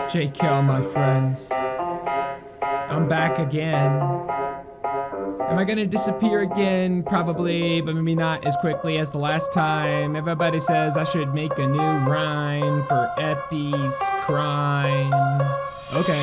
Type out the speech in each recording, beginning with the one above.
JK, my friends. I'm back again. Am I gonna disappear again? Probably, but maybe not as quickly as the last time. Everybody says I should make a new rhyme for Epi's crime. Okay.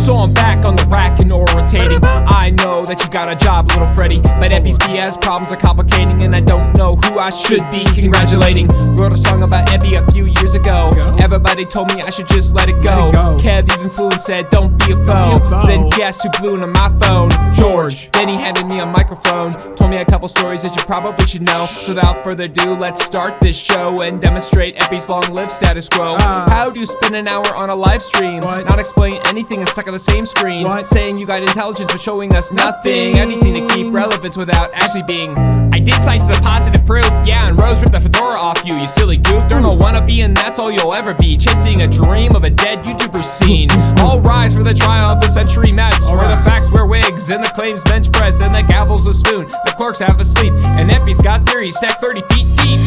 So I'm back on the rack and orating. I know that you got a job, little Freddi, but Epi's BS problems are complicating, and I don't know who I should be congratulating. Wrote a song about Epi a few years ago. Everybody told me I should just let it go. Kev even flew and said, don't be a foe. Then guess who blew into my phone? George. Then he handed me a microphone, told me a couple stories that you probably should know. So without further ado, let's start this show and demonstrate Epi's long-lived status quo. How do you spend an hour on a live stream? Not explain anything and stuck on the same screen. Saying you got intelligence but showing us nothing. Anything to keep relevance without actually being. I did cite some positive proof, yeah, and Rose ripped the fedora off you, you silly goof. Durnill wannabe, and that's all you'll ever be, chasing a dream of a dead YouTuber scene. All rise for the trial of the century mess, where the facts wear wigs and the claims bench press and the gavel's a spoon, the clerks half asleep, and Epi's got theories stacked 30 feet deep.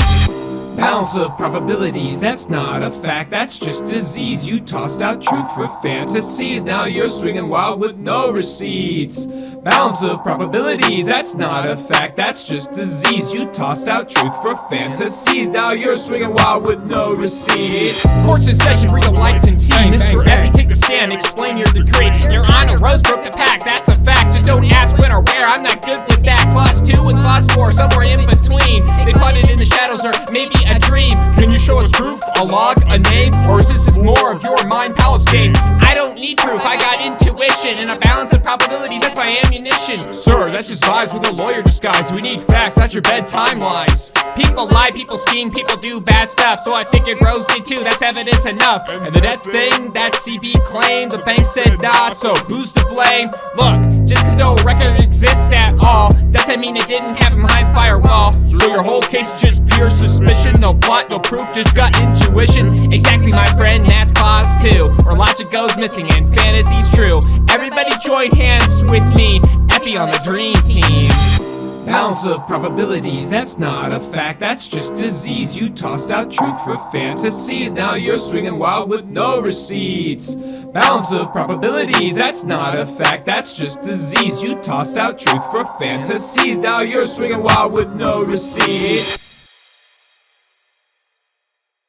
Balance of probabilities, that's not a fact, that's just disease. You tossed out truth for fantasies, now you're swinging wild with no receipts. Balance of probabilities, that's not a fact, that's just disease. You tossed out truth for fantasies, now you're swinging wild with no receipts. Court's in session, real lights and tea. Mr. Epi, take the stand, explain your degree. Your Honor, Rose broke the pack, that's a fact. Just don't ask when or where, I'm not good with that. Clause 2 and Clause 4, somewhere in between. They plotted in the shadows, or maybe a dream. Can you show us proof, a log, a name? Or is this more of your mind palace game? I don't need proof, I got intuition and a balance of probabilities, that's my ammunition. Sir, that's just vibes with a lawyer disguise. We need facts, not your bedtime lies. People lie, people scheme, people do bad stuff, so I figured Rose did too, that's evidence enough. And the debt thing that CB claimed, the bank said nah, so who's to blame? Look, just cause no record exists at all doesn't mean it didn't have him behind firewall. So your whole case is just pure suspicion, no plot, no proof, just gut intuition. Exactly, my friend, that's Clause 2, where logic goes missing and fantasy's true. Everybody join hands with me, Epi on the dream team. Balance of probabilities, that's not a fact, that's just disease. You tossed out truth for fantasies, now you're swinging wild with no receipts. Balance of probabilities, that's not a fact, that's just disease. You tossed out truth for fantasies, now you're swinging wild with no receipts.